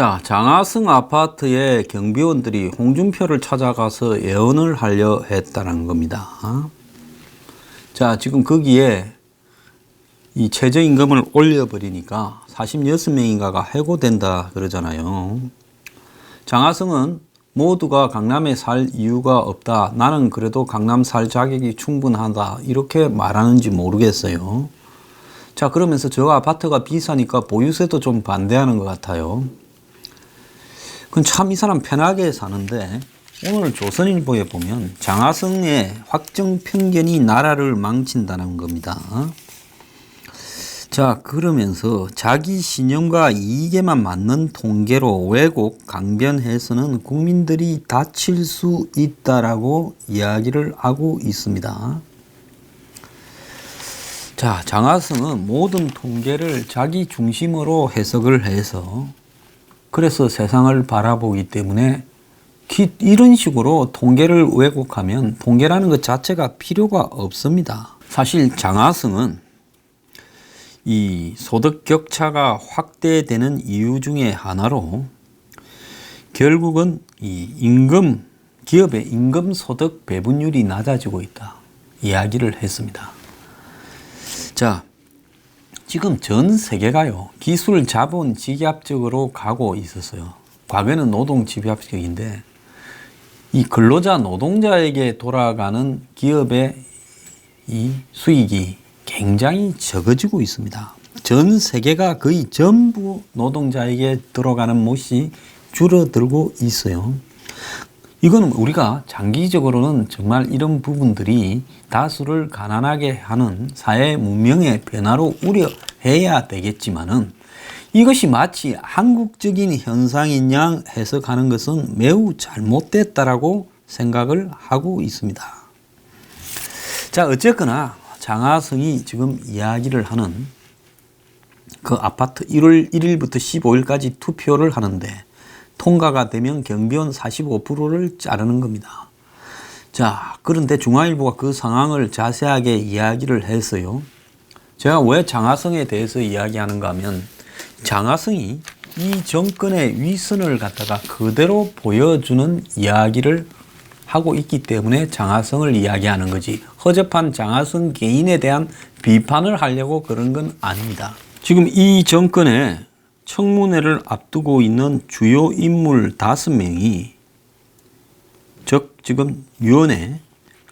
자, 장하성 아파트에 경비원들이 홍준표를 찾아가서 예언을 하려 했다는 겁니다. 자, 지금 거기에 이 최저임금을 올려버리니까 46명인가가 해고된다 그러잖아요. 장하성은 모두가 강남에 살 이유가 없다. 나는 그래도 강남 살 자격이 충분하다. 이렇게 말하는지 모르겠어요. 자, 그러면서 저 아파트가 비싸니까 보유세도 좀 반대하는 것 같아요. 그건 참 이 사람 편하게 사는데 오늘 조선일보에 보면 장하성의 확정 편견이 나라를 망친다는 겁니다. 자, 그러면서 자기 신념과 이익에만 맞는 통계로 왜곡, 강변해서는 국민들이 다칠 수 있다라고 이야기를 하고 있습니다. 자, 장하성은 모든 통계를 자기 중심으로 해석을 해서 그래서 세상을 바라보기 때문에 이런 식으로 통계를 왜곡하면 통계라는 것 자체가 필요가 없습니다. 사실 장하성은 이 소득 격차가 확대되는 이유 중에 하나로 결국은 이 기업의 임금 소득 배분율이 낮아지고 있다 이야기를 했습니다. 자, 지금 전 세계가요 기술 자본 집약적으로 가고 있었어요. 과거에는 노동 집약적인데 이 근로자 노동자에게 돌아가는 기업의 이 수익이 굉장히 적어지고 있습니다. 전 세계가 거의 전부 노동자에게 들어가는 몫이 줄어들고 있어요. 이거는 우리가 장기적으로는 정말 이런 부분들이 다수를 가난하게 하는 사회 문명의 변화로 우려해야 되겠지만은 이것이 마치 한국적인 현상인 양 해석하는 것은 매우 잘못됐다라고 생각을 하고 있습니다. 자, 어쨌거나 장하성이 지금 이야기를 하는 그 아파트 1월 1일부터 15일까지 투표를 하는데 통과가 되면 경비원 45%를 자르는 겁니다. 자, 그런데 중앙일보가 그 상황을 자세하게 이야기를 했어요. 제가 왜 장하성에 대해서 이야기하는가 하면 장하성이 이 정권의 위선을 갖다가 그대로 보여주는 이야기를 하고 있기 때문에 장하성을 이야기하는 거지 허접한 장하성 개인에 대한 비판을 하려고 그런 건 아닙니다. 지금 이 정권의 청문회를 앞두고 있는 주요 인물 5명이 즉 지금 위원회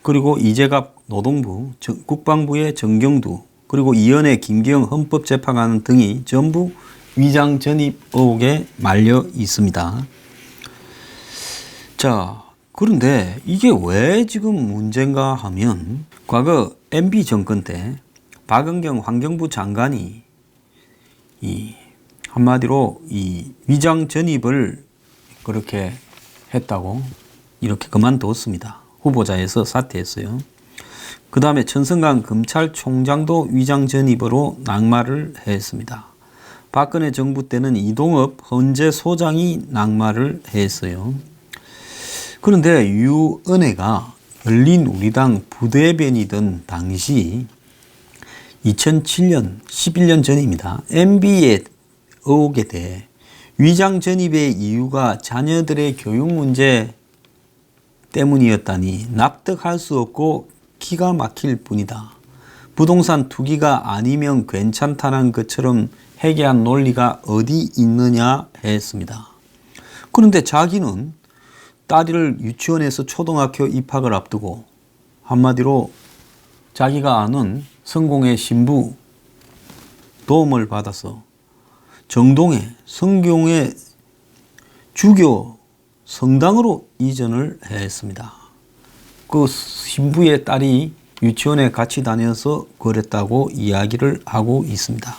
그리고 이재갑 노동부, 국방부의 정경두 그리고 이현애, 김기영 헌법재판관 등이 전부 위장 전입 의혹에 말려 있습니다. 자, 그런데 이게 왜 지금 문제인가 하면 과거 MB 정권 때 박은경 환경부 장관이 한마디로 이 위장 전입을 그렇게 했다고 이렇게 그만뒀습니다. 후보자에서 사퇴했어요. 그 다음에 천성강 검찰총장도 위장 전입으로 낙마를 했습니다. 박근혜 정부 때는 이동업 헌재소장이 낙마를 했어요. 그런데 유은혜가 열린우리당 부대변이던 당시 2007년 11년 전입니다. MB의 의혹에 대해 위장 전입의 이유가 자녀들의 교육 문제 때문이었다니 납득할 수 없고 기가 막힐 뿐이다. 부동산 투기가 아니면 괜찮다는 것처럼 해괴한 논리가 어디 있느냐 했습니다. 그런데 자기는 딸을 유치원에서 초등학교 입학을 앞두고 한마디로 자기가 아는 성공의 신부 도움을 받아서 정동에 성경의 주교 성당으로 이전을 했습니다. 그 신부의 딸이 유치원에 같이 다녀서 그랬다고 이야기를 하고 있습니다.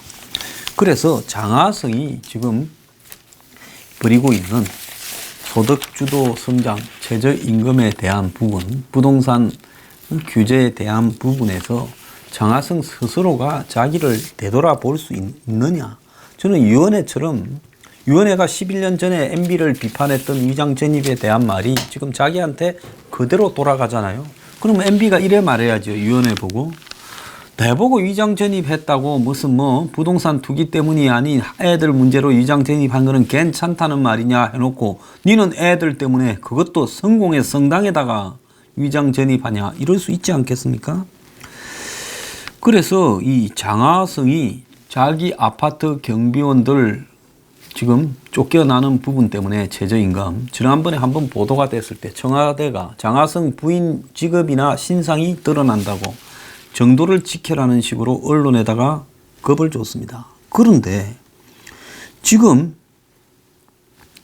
그래서 장하성이 지금 벌이고 있는 소득주도 성장, 최저임금에 대한 부분, 부동산 규제에 대한 부분에서 장하성 스스로가 자기를 되돌아볼 수 있느냐. 저는 유은혜가 11년 전에 MB를 비판했던 위장 전입에 대한 말이 지금 자기한테 그대로 돌아가잖아요. 그러면 MB가 이래 말해야죠. 유은혜 보고 내보고 위장 전입했다고 무슨 뭐 부동산 투기 때문이 아닌 애들 문제로 위장 전입한 거는 괜찮다는 말이냐 해놓고 니는 애들 때문에 그것도 성공의 성당에다가 위장 전입하냐 이럴 수 있지 않겠습니까? 그래서 이 장하성이 자기 아파트 경비원들 지금 쫓겨나는 부분 때문에 최저임금 지난번에 한번 보도가 됐을 때 청와대가 장하성 부인 직업이나 신상이 드러난다고 정도를 지켜라는 식으로 언론에다가 겁을 줬습니다. 그런데 지금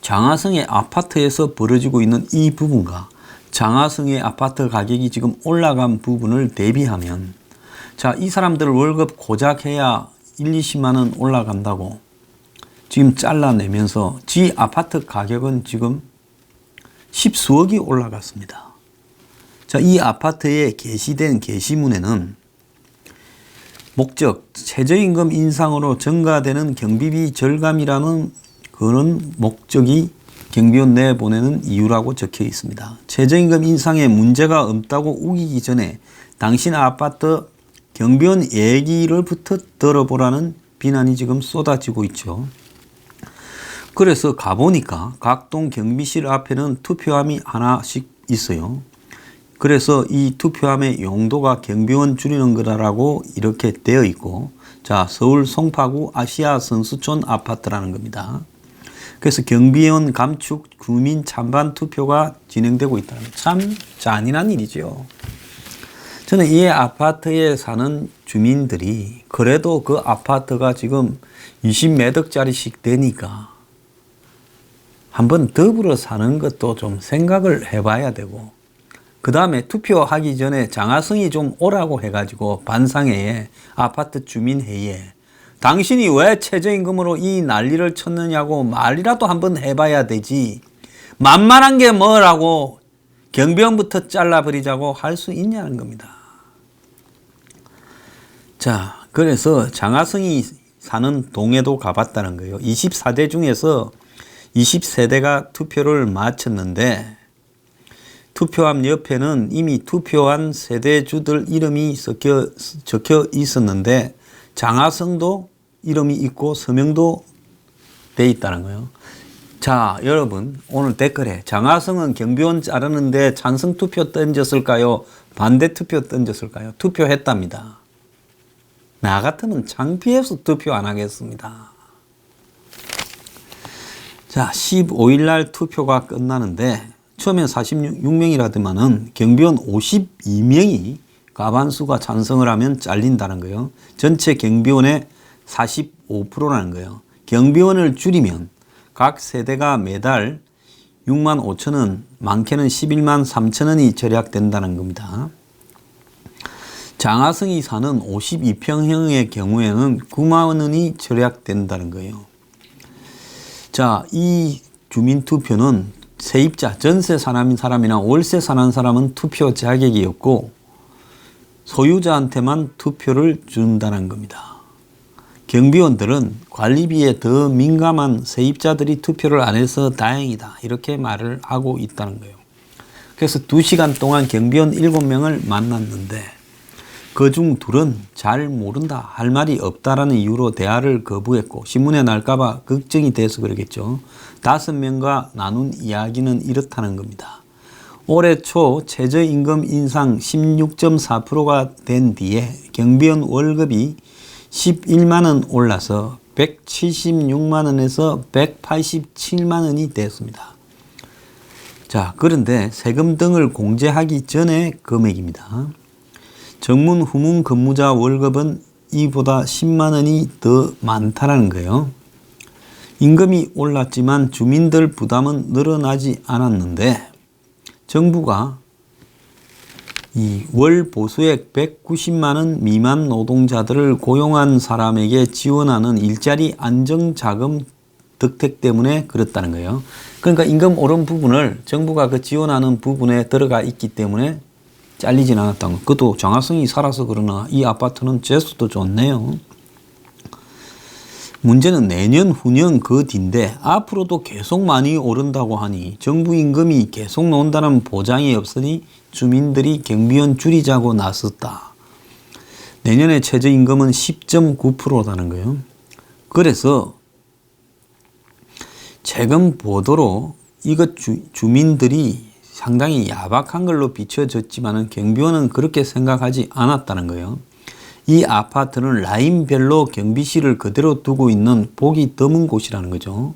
장하성의 아파트에서 벌어지고 있는 이 부분과 장하성의 아파트 가격이 지금 올라간 부분을 대비하면 자, 이 사람들 월급 고작 해야 1, 20만 원 올라간다고 지금 잘라내면서 지 아파트 가격은 지금 십수억이 올라갔습니다. 자, 이 아파트에 게시된 게시문에는 목적, 최저임금 인상으로 증가되는 경비비 절감이라는 그런 목적이 경비원 내보내는 이유라고 적혀 있습니다. 최저임금 인상에 문제가 없다고 우기기 전에 당신 아파트 경비원 얘기를부터 들어보라는 비난이 지금 쏟아지고 있죠. 그래서 가보니까 각동 경비실 앞에는 투표함이 하나씩 있어요. 그래서 이 투표함의 용도가 경비원 줄이는 거라고 이렇게 되어 있고, 자, 서울 송파구 아시아 선수촌 아파트라는 겁니다. 그래서 경비원 감축 구민 찬반 투표가 진행되고 있다는 참 잔인한 일이죠. 저는 이 아파트에 사는 주민들이 그래도 그 아파트가 지금 20매덕짜리씩 되니까 한번 더불어 사는 것도 좀 생각을 해봐야 되고, 그 다음에 투표하기 전에 장하성이 좀 오라고 해가지고 반상회에 아파트 주민회의에 당신이 왜 최저임금으로 이 난리를 쳤느냐고 말이라도 한번 해봐야 되지, 만만한 게 뭐라고 경비원부터 잘라버리자고 할 수 있냐는 겁니다. 자, 그래서 장하성이 사는 동에도 가봤다는 거예요. 24대 중에서 20세대가 투표를 마쳤는데 투표함 옆에는 이미 투표한 세대주들 이름이 적혀 있었는데 장하성도 이름이 있고 서명도 돼 있다는 거예요. 자, 여러분 오늘 댓글에 장하성은 경비원 자르는데 찬성 투표 던졌을까요? 반대 투표 던졌을까요? 투표했답니다. 나 같으면 창피해서 투표 안 하겠습니다. 자, 15일 날 투표가 끝나는데 처음엔 46명이라더만은 경비원 52명이 과반수가 찬성을 하면 잘린다는 거예요. 전체 경비원의 45%라는 거예요. 경비원을 줄이면 각 세대가 매달 6만 5천 원, 많게는 11만 3천 원이 절약된다는 겁니다. 장하성이 사는 52평형의 경우에는 9만 원이 절약된다는 거예요. 자, 이 주민투표는 세입자, 전세 사는 사람이나 월세 사는 사람은 투표 자격이 없고 소유자한테만 투표를 준다는 겁니다. 경비원들은 관리비에 더 민감한 세입자들이 투표를 안 해서 다행이다, 이렇게 말을 하고 있다는 거예요. 그래서 2시간 동안 경비원 7명을 만났는데 그중 둘은 잘 모른다, 할 말이 없다라는 이유로 대화를 거부했고 신문에 날까봐 걱정이 돼서 그러겠죠. 5명과 나눈 이야기는 이렇다는 겁니다. 올해 초 최저임금 인상 16.4%가 된 뒤에 경비원 월급이 11만 원 올라서 176만 원에서 187만 원이 됐습니다. 자, 그런데 세금 등을 공제하기 전의 금액입니다. 정문 후문 근무자 월급은 이보다 10만 원이 더 많다라는 거예요. 임금이 올랐지만 주민들 부담은 늘어나지 않았는데 정부가 이 월 보수액 190만 원 미만 노동자들을 고용한 사람에게 지원하는 일자리 안정자금 득택 때문에 그렇다는 거예요. 그러니까 임금 오른 부분을 정부가 그 지원하는 부분에 들어가 있기 때문에 잘리진 않았다는 거. 그것도 장하성이 살아서 그러나 이 아파트는 재수도 좋네요. 문제는 내년 후년 그 뒤인데 앞으로도 계속 많이 오른다고 하니 정부 임금이 계속 나온다는 보장이 없으니 주민들이 경비원 줄이자고 나섰다. 내년에 최저임금은 10.9%라는 거예요. 그래서 최근 보도로 이것 주민들이 상당히 야박한 걸로 비춰졌지만은 경비원은 그렇게 생각하지 않았다는 거예요. 이 아파트는 라인별로 경비실을 그대로 두고 있는 보기 드문 곳이라는 거죠.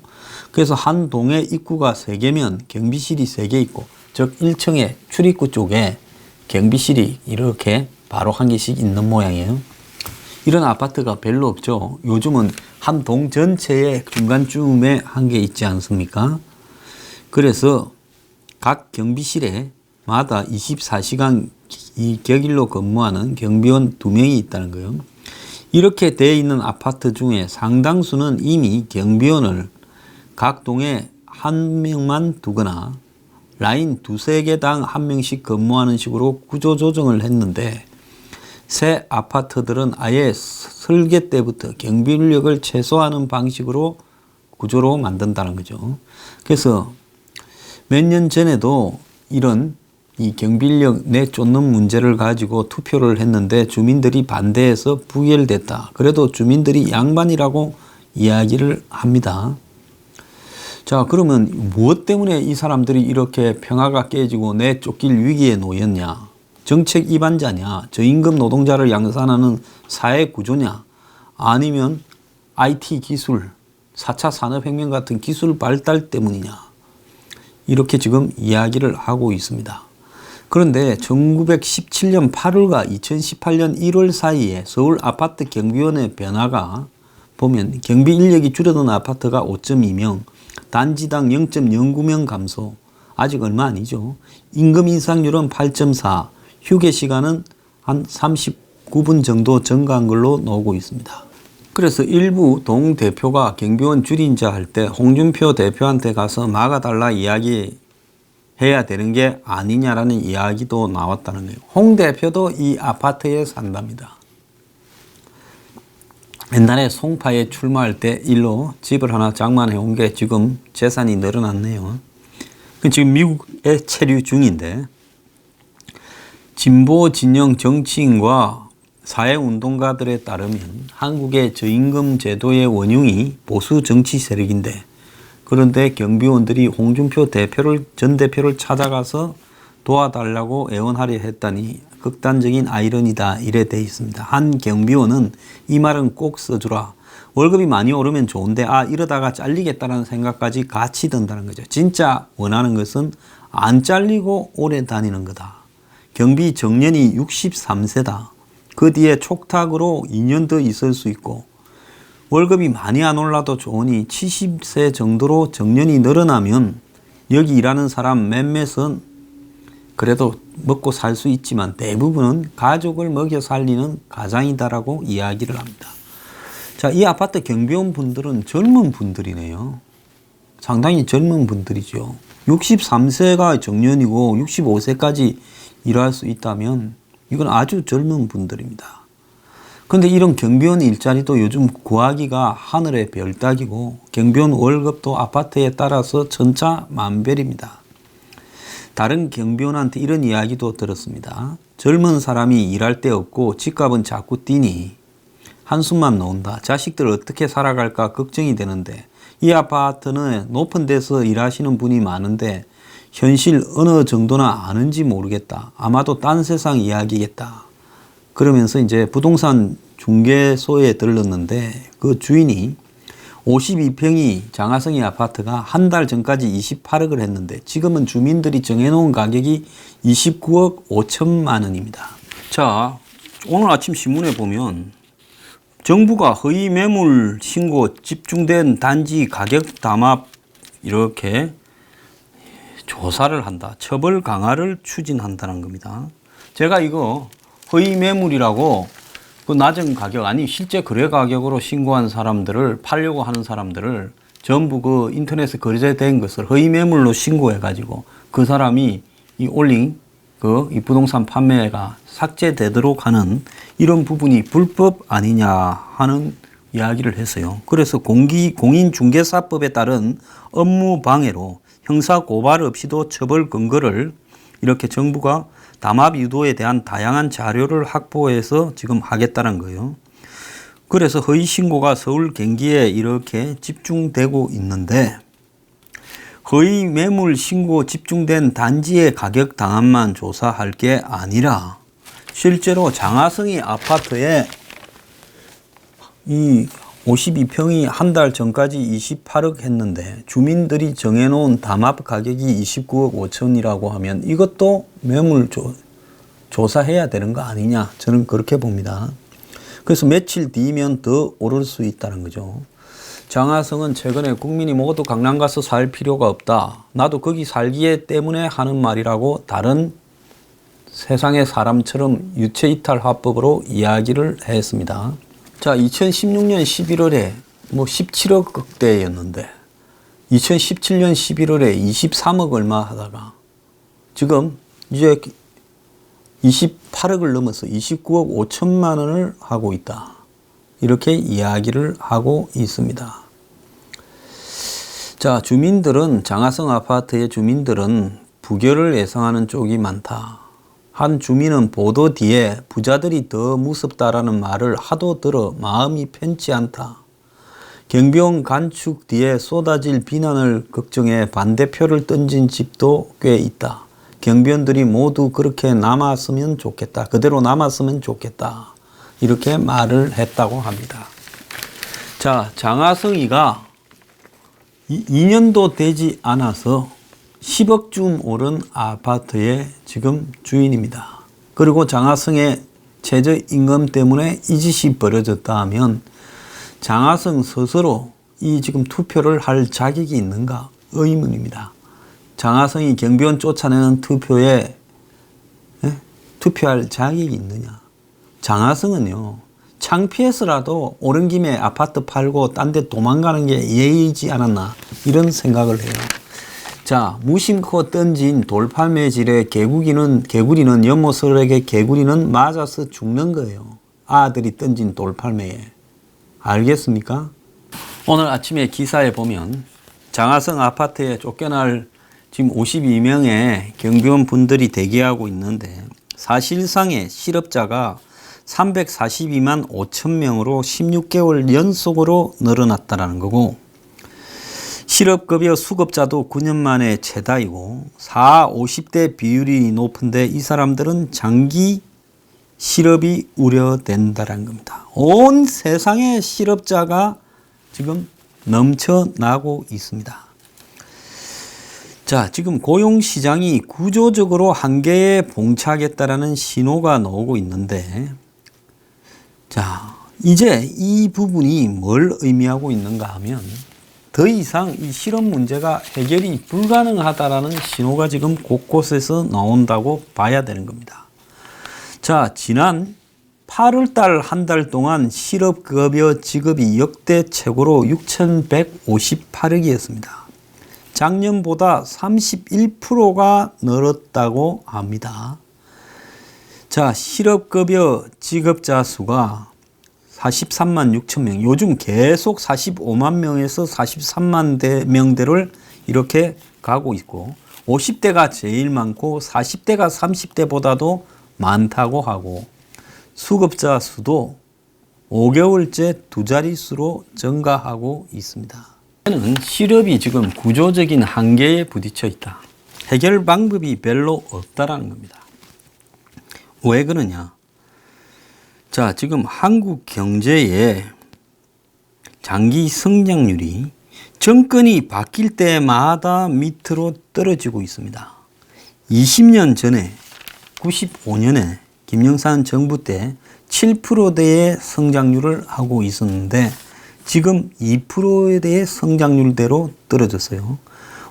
그래서 한 동에 입구가 3개면 경비실이 3개 있고, 즉 1층에 출입구 쪽에 경비실이 이렇게 바로 1개씩 있는 모양이에요. 이런 아파트가 별로 없죠. 요즘은 한 동 전체에 중간쯤에 1개 있지 않습니까? 그래서 각 경비실에 마다 24시간 이 격일로 근무하는 경비원 2명이 있다는 거예요. 이렇게 되어 있는 아파트 중에 상당수는 이미 경비원을 각 동에 1명만 두거나 라인 2~3개당 1명씩 근무하는 식으로 구조 조정을 했는데, 새 아파트들은 아예 설계 때부터 경비 인력을 최소화하는 방식으로 구조로 만든다는 거죠. 그래서 몇 년 전에도 이런 이 경비 인력 내쫓는 문제를 가지고 투표를 했는데 주민들이 반대해서 부결됐다. 그래도 주민들이 양반이라고 이야기를 합니다. 자, 그러면 무엇 때문에 이 사람들이 이렇게 평화가 깨지고 내쫓길 위기에 놓였냐? 정책 위반자냐? 저임금 노동자를 양산하는 사회 구조냐? 아니면 IT 기술, 4차 산업혁명 같은 기술 발달 때문이냐? 이렇게 지금 이야기를 하고 있습니다. 그런데 1917년 8월과 2018년 1월 사이에 서울 아파트 경비원의 변화가 보면 경비 인력이 줄어든 아파트가 5.2명, 단지당 0.09명 감소, 아직 얼마 아니죠. 임금 인상률은 8.4, 휴게 시간은 한 39분 정도 증가한 걸로 나오고 있습니다. 그래서 일부 동대표가 경비원 줄인자 할 때 홍준표 대표한테 가서 막아달라 이야기해야 되는 게 아니냐라는 이야기도 나왔다는 거예요. 홍 대표도 이 아파트에 산답니다. 옛날에 송파에 출마할 때 일로 집을 하나 장만해 온 게 지금 재산이 늘어났네요. 지금 미국에 체류 중인데, 진보 진영 정치인과 사회운동가들에 따르면 한국의 저임금 제도의 원흉이 보수 정치 세력인데, 그런데 경비원들이 홍준표 전 대표를 찾아가서 도와달라고 애원하려 했다니 극단적인 아이러니다, 이래 돼 있습니다. 한 경비원은 이 말은 꼭 써주라. 월급이 많이 오르면 좋은데 이러다가 잘리겠다는 생각까지 같이 든다는 거죠. 진짜 원하는 것은 안 잘리고 오래 다니는 거다. 경비 정년이 63세다. 그 뒤에 촉탁으로 2년 더 있을 수 있고, 월급이 많이 안 올라도 좋으니 70세 정도로 정년이 늘어나면 여기 일하는 사람 몇몇은 그래도 먹고 살 수 있지만 대부분은 가족을 먹여 살리는 가장이다라고 이야기를 합니다. 자, 이 아파트 경비원 분들은 젊은 분들이네요. 상당히 젊은 분들이죠. 63세가 정년이고 65세까지 일할 수 있다면 이건 아주 젊은 분들입니다. 그런데 이런 경비원 일자리도 요즘 구하기가 하늘의 별 따기고, 경비원 월급도 아파트에 따라서 천차만별입니다. 다른 경비원한테 이런 이야기도 들었습니다. 젊은 사람이 일할 데 없고 집값은 자꾸 뛰니 한숨만 나온다. 자식들 어떻게 살아갈까 걱정이 되는데, 이 아파트는 높은 데서 일하시는 분이 많은데 현실 어느 정도나 아는지 모르겠다. 아마도 딴 세상 이야기겠다. 그러면서 이제 부동산 중개소에 들렀는데 그 주인이 52평이 장하성이 아파트가 한 달 전까지 28억을 했는데 지금은 주민들이 정해놓은 가격이 29억 5천만 원입니다. 자, 오늘 아침 신문에 보면 정부가 허위 매물 신고 집중된 단지 가격 담합 이렇게 조사를 한다. 처벌 강화를 추진한다는 겁니다. 제가 이거 허위 매물이라고 그 낮은 가격, 아니 실제 거래 가격으로 신고한 사람들을, 팔려고 하는 사람들을 전부 그 인터넷에 거래된 것을 허위 매물로 신고해 가지고 그 사람이 이 올린 이 부동산 판매가 삭제되도록 하는 이런 부분이 불법 아니냐 하는 이야기를 했어요. 그래서 공인중개사법에 따른 업무 방해로 형사 고발 없이도 처벌 근거를 이렇게 정부가 담합 유도에 대한 다양한 자료를 확보해서 지금 하겠다는 거예요. 그래서 허위 신고가 서울 경기에 이렇게 집중되고 있는데 허위 매물 신고 집중된 단지의 가격 당합만 조사할 게 아니라 실제로 장하성이 아파트에 이 52평이 한 달 전까지 28억 했는데 주민들이 정해놓은 담합 가격이 29억 5천이라고 하면 이것도 매물 조사해야 되는 거 아니냐, 저는 그렇게 봅니다. 그래서 며칠 뒤면 더 오를 수 있다는 거죠. 장하성은 최근에 국민이 모두 강남 가서 살 필요가 없다, 나도 거기 살기에 때문에 하는 말이라고 다른 세상의 사람처럼 유체이탈 화법으로 이야기를 했습니다. 자, 2016년 11월에 뭐 17억 극대였는데 2017년 11월에 23억 얼마 하다가 지금 이제 28억을 넘어서 29억 5천만 원을 하고 있다, 이렇게 이야기를 하고 있습니다. 자, 주민들은, 장하성 아파트의 주민들은 부결을 예상하는 쪽이 많다. 한 주민은 보도 뒤에 부자들이 더 무섭다라는 말을 하도 들어 마음이 편치 않다. 경비원 간축 뒤에 쏟아질 비난을 걱정해 반대표를 던진 집도 꽤 있다. 경비원들이 모두 그렇게 남았으면 좋겠다, 그대로 남았으면 좋겠다, 이렇게 말을 했다고 합니다. 자, 장하성이가 2년도 되지 않아서 10억쯤 오른 아파트의 지금 주인입니다. 그리고 장하성의 최저임금 때문에 이 짓이 벌어졌다 하면 장하성 스스로 이 지금 투표를 할 자격이 있는가 의문입니다. 장하성이 경비원 쫓아내는 투표에 투표할 자격이 있느냐. 장하성은요, 창피해서라도 오른 김에 아파트 팔고 딴 데 도망가는 게 예의이지 않았나, 이런 생각을 해요. 자, 무심코 던진 돌팔매질에 개구리는 연못설에게 개구리는 맞아서 죽는 거예요. 아들이 던진 돌팔매에. 알겠습니까? 오늘 아침에 기사에 보면 장하성 아파트에 쫓겨날 지금 52명의 경비원 분들이 대기하고 있는데 사실상의 실업자가 342만 5천 명으로 16개월 연속으로 늘어났다는 거고, 실업급여 수급자도 9년 만에 최다이고 50대 비율이 높은데 이 사람들은 장기 실업이 우려된다는 겁니다. 온 세상의 실업자가 지금 넘쳐나고 있습니다. 자, 지금 고용시장이 구조적으로 한계에 봉착했다라는 신호가 나오고 있는데, 자, 이제 이 부분이 뭘 의미하고 있는가 하면 더 이상 이 실업 문제가 해결이 불가능하다라는 신호가 지금 곳곳에서 나온다고 봐야 되는 겁니다. 자, 지난 8월달 한 달 동안 실업급여 지급이 역대 최고로 6,158억이었습니다. 작년보다 31%가 늘었다고 합니다. 자, 실업급여 지급자 수가 43만 6천 명, 요즘 계속 45만 명에서 43만 명대를 이렇게 가고 있고, 50대가 제일 많고 40대가 30대보다도 많다고 하고, 수급자 수도 5개월째 두 자릿수로 증가하고 있습니다. 저는 실업이 지금 구조적인 한계에 부딪혀 있다. 해결 방법이 별로 없다라는 겁니다. 왜 그러냐? 자, 지금 한국 경제의 장기 성장률이 정권이 바뀔 때마다 밑으로 떨어지고 있습니다. 20년 전에 95년에 김영삼 정부 때 7%대의 성장률을 하고 있었는데 지금 2%에 대해 성장률대로 떨어졌어요.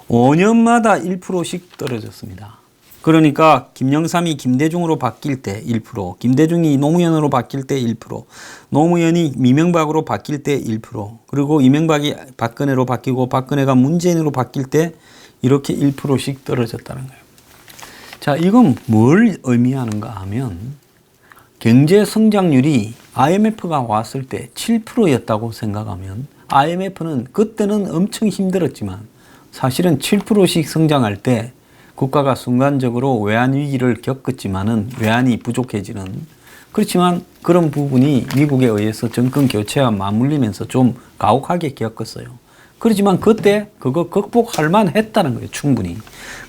5년마다 1%씩 떨어졌습니다. 그러니까 김영삼이 김대중으로 바뀔 때 1%, 김대중이 노무현으로 바뀔 때 1%, 노무현이 이명박으로 바뀔 때 1%, 그리고 이명박이 박근혜로 바뀌고 박근혜가 문재인으로 바뀔 때 이렇게 1%씩 떨어졌다는 거예요. 자, 이건 뭘 의미하는가 하면 경제 성장률이 IMF가 왔을 때 7%였다고 생각하면 IMF는 그때는 엄청 힘들었지만 사실은 7%씩 성장할 때 국가가 순간적으로 외환 위기를 겪었지만은 외환이 부족해지는, 그렇지만 그런 부분이 미국에 의해서 정권 교체와 맞물리면서 좀 가혹하게 겪었어요. 그렇지만 그때 그거 극복할 만했다는 거예요, 충분히.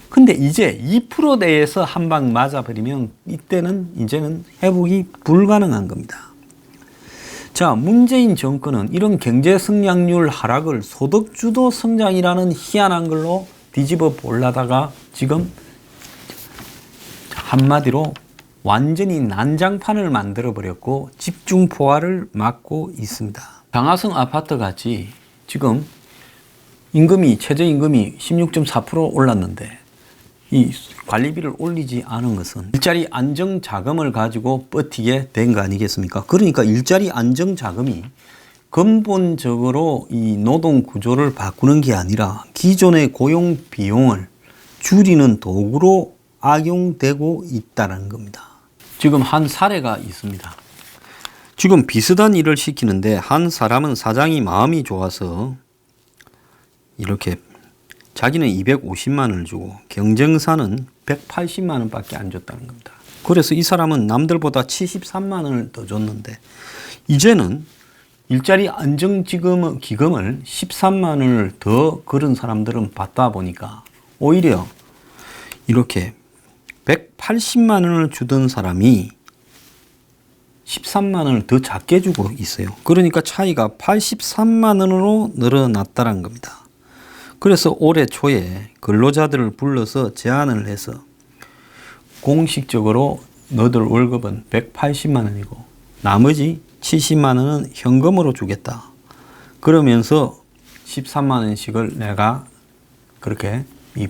근데 이제 2%대에서 한 방 맞아버리면 이제는 회복이 불가능한 겁니다. 자, 문재인 정권은 이런 경제 성장률 하락을 소득주도 성장이라는 희한한 걸로 뒤집어 보려다가 지금 한마디로 완전히 난장판을 만들어 버렸고 집중 포화를 맞고 있습니다. 장하성 아파트 같이 지금 최저임금이 16.4% 올랐는데 이 관리비를 올리지 않은 것은 일자리 안정 자금을 가지고 버티게 된 거 아니겠습니까? 그러니까 일자리 안정 자금이 근본적으로 이 노동 구조를 바꾸는 게 아니라 기존의 고용 비용을 줄이는 도구로 악용되고 있다는 겁니다. 지금 한 사례가 있습니다. 지금 비슷한 일을 시키는데 한 사람은 사장이 마음이 좋아서 이렇게 자기는 250만 원을 주고 경쟁사는 180만 원밖에 안 줬다는 겁니다. 그래서 이 사람은 남들보다 73만 원을 더 줬는데 이제는 일자리 안정기금을 13만 원을 더 그런 사람들은 받다 보니까 오히려 이렇게 180만 원을 주던 사람이 13만 원을 더 작게 주고 있어요. 그러니까 차이가 83만 원으로 늘어났다는 겁니다. 그래서 올해 초에 근로자들을 불러서 제안을 해서 공식적으로 너들 월급은 180만 원이고 나머지 70만 원은 현금으로 주겠다. 그러면서 13만 원씩을 내가 그렇게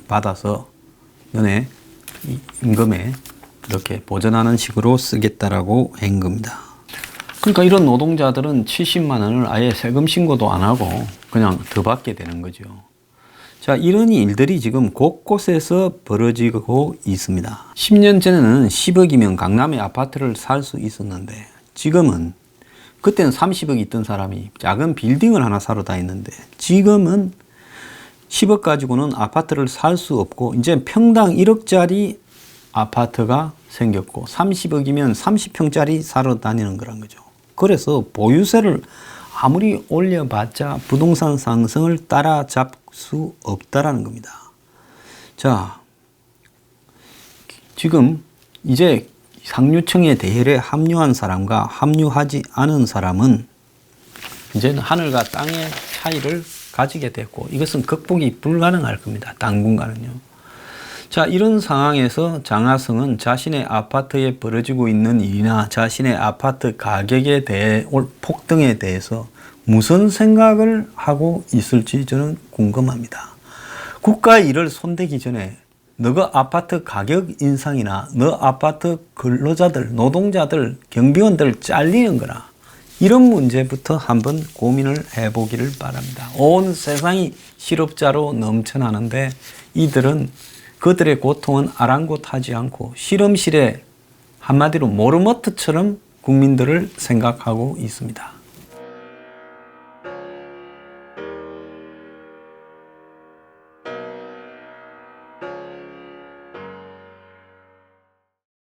받아서 너네 임금에 이렇게 보전하는 식으로 쓰겠다라고 한 겁니다. 그러니까 이런 노동자들은 70만 원을 아예 세금 신고도 안 하고 그냥 더 받게 되는 거죠. 자, 이런 일들이 지금 곳곳에서 벌어지고 있습니다. 10년 전에는 10억이면 강남의 아파트를 살 수 있었는데 지금은, 그때는 30억 있던 사람이 작은 빌딩을 하나 사러 다녔는데 지금은 10억 가지고는 아파트를 살 수 없고 이제 평당 1억짜리 아파트가 생겼고 30억이면 30평짜리 사러 다니는 거란 거죠. 그래서 보유세를 아무리 올려봤자 부동산 상승을 따라잡을 수 없다라는 겁니다. 자, 지금 이제 상류층의 대열에 합류한 사람과 합류하지 않은 사람은 이제는 하늘과 땅의 차이를 가지게 됐고 이것은 극복이 불가능할 겁니다. 당분간은요. 자, 이런 상황에서 장하성은 자신의 아파트에 벌어지고 있는 일이나 자신의 아파트 가격에 대해 폭등에 대해서 무슨 생각을 하고 있을지 저는 궁금합니다. 국가 일을 손대기 전에 너가 아파트 가격 인상이나 너 아파트 근로자들, 노동자들, 경비원들 잘리는 거나 이런 문제부터 한번 고민을 해보기를 바랍니다. 온 세상이 실업자로 넘쳐나는데 이들은 그들의 고통은 아랑곳하지 않고 실험실에 한마디로 모르모트처럼 국민들을 생각하고 있습니다.